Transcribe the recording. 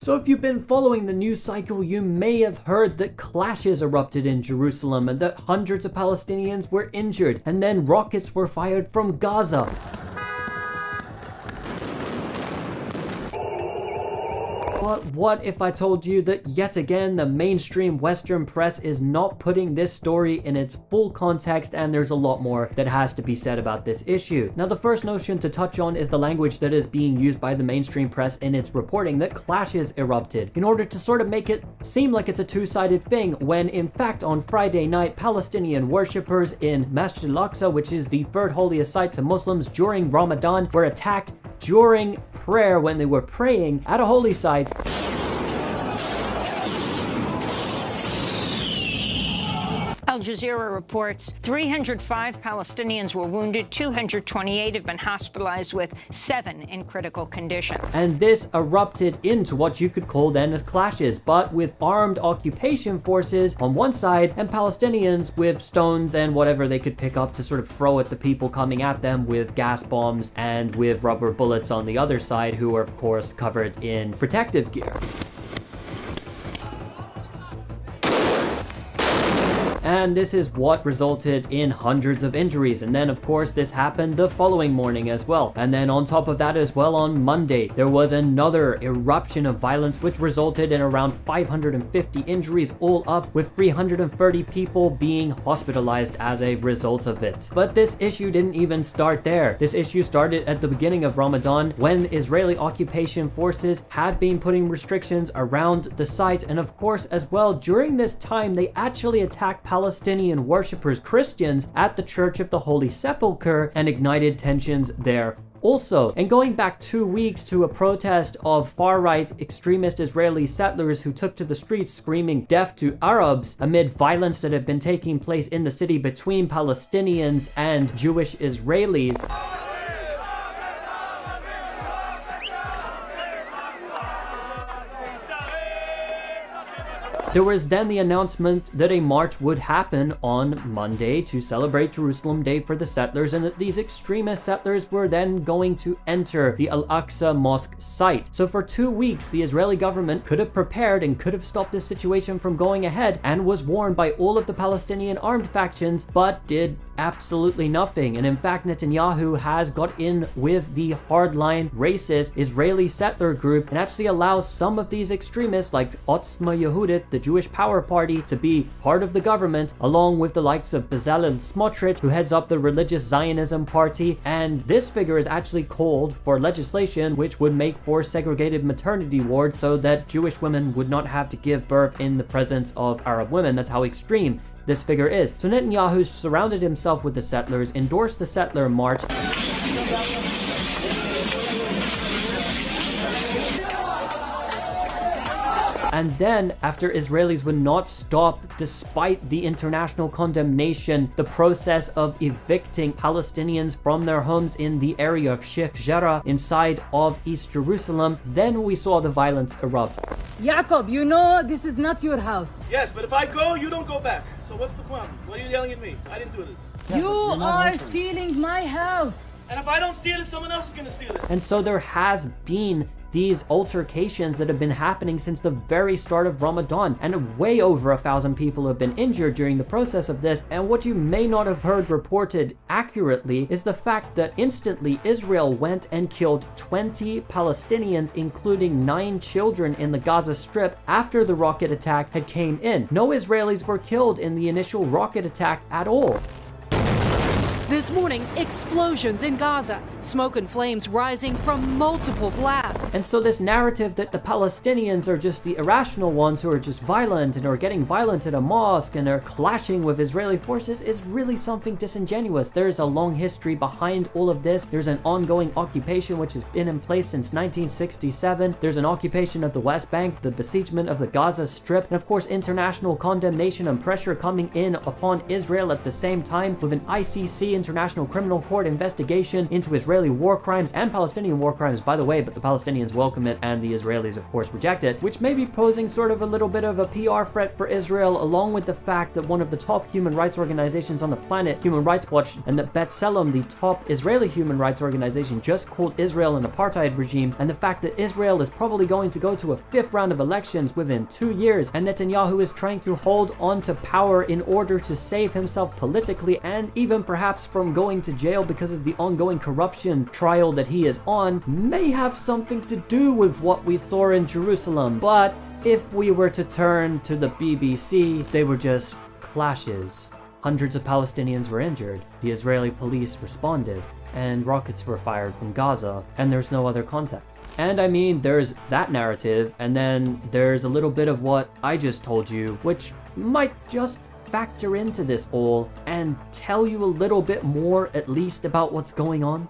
So if you've been following the news cycle, you may have heard that clashes erupted in Jerusalem and that hundreds of Palestinians were injured, and then rockets were fired from Gaza. But what if I told you that yet again the mainstream Western press is not putting this story in its full context, and there's a lot more that has to be said about this issue. Now, the first notion to touch on is the language that is being used by the mainstream press in its reporting that clashes erupted in order to sort of make it seem like it's a two-sided thing, when in fact on Friday night Palestinian worshippers in Masjid al-Aqsa, which is the third holiest site to Muslims during Ramadan, were attacked during prayer when they were praying at a holy site. Al Jazeera reports 305 Palestinians were wounded, 228 have been hospitalized, with 7 in critical condition. And this erupted into what you could call then as clashes, but with armed occupation forces on one side and Palestinians with stones and whatever they could pick up to sort of throw at the people coming at them with gas bombs and with rubber bullets on the other side, who are of course covered in protective gear. And this is what resulted in hundreds of injuries. And then of course this happened the following morning as well. And then on top of that as well, on Monday there was another eruption of violence which resulted in around 550 injuries all up, with 330 people being hospitalized as a result of it. But this issue didn't even start there. This issue started at the beginning of Ramadan, when Israeli occupation forces had been putting restrictions around the site, and of course as well during this time they actually attacked Palestinian worshippers, Christians, at the Church of the Holy Sepulchre, and ignited tensions there also. And going back 2 weeks to a protest of far-right extremist Israeli settlers who took to the streets screaming "Death to Arabs" amid violence that had been taking place in the city between Palestinians and Jewish Israelis. There was then the announcement that a march would happen on Monday to celebrate Jerusalem Day for the settlers, and that these extremist settlers were then going to enter the Al-Aqsa Mosque site. So for 2 weeks, the Israeli government could have prepared and could have stopped this situation from going ahead, and was warned by all of the Palestinian armed factions, but did absolutely nothing. And in fact, Netanyahu has got in with the hardline racist Israeli settler group and actually allows some of these extremists like Otzma Yehudit, the Jewish Power Party, to be part of the government, along with the likes of Bezalel Smotrich, who heads up the Religious Zionism Party. And this figure is actually called for legislation which would make for segregated maternity wards so that Jewish women would not have to give birth in the presence of Arab women. That's how extreme this figure is. So Netanyahu surrounded himself with the settlers, endorsed the settler march. And then, after Israelis would not stop, despite the international condemnation, the process of evicting Palestinians from their homes in the area of Sheikh Jarrah inside of East Jerusalem, then we saw the violence erupt. Jacob, you know this is not your house. Yes, but if I go, you don't go back. So what's the problem? Why are you yelling at me? I didn't do this. You are stealing my house. And if I don't steal it, someone else is going to steal it. And so there has been these altercations that have been happening since the very start of Ramadan, and way over 1,000 people have been injured during the process of this. And what you may not have heard reported accurately is the fact that instantly Israel went and killed 20 Palestinians, including 9 children in the Gaza Strip, after the rocket attack had came in. No Israelis were killed in the initial rocket attack at all. This morning, explosions in Gaza, smoke and flames rising from multiple blasts. And so this narrative that the Palestinians are just the irrational ones who are just violent and are getting violent at a mosque and are clashing with Israeli forces is really something disingenuous. There's a long history behind all of this. There's an ongoing occupation which has been in place since 1967. There's an occupation of the West Bank, the besiegement of the Gaza Strip, and of course international condemnation and pressure coming in upon Israel at the same time, with an ICC, International Criminal Court, investigation into Israeli Israeli war crimes and Palestinian war crimes, by the way, but the Palestinians welcome it and the Israelis, of course, reject it, which may be posing sort of a little bit of a PR threat for Israel, along with the fact that one of the top human rights organizations on the planet, Human Rights Watch, and that B'Tselem, the top Israeli human rights organization, just called Israel an apartheid regime, and the fact that Israel is probably going to go to a 5th round of elections within 2 years, and Netanyahu is trying to hold on to power in order to save himself politically and even perhaps from going to jail because of the ongoing corruption trial that he is on, may have something to do with what we saw in Jerusalem. But if we were to turn to the BBC, they were just clashes. Hundreds of Palestinians were injured, the Israeli police responded, and rockets were fired from Gaza, and there's no other context. And I mean, there's that narrative, and then there's a little bit of what I just told you, which might just factor into this all and tell you a little bit more, at least, about what's going on.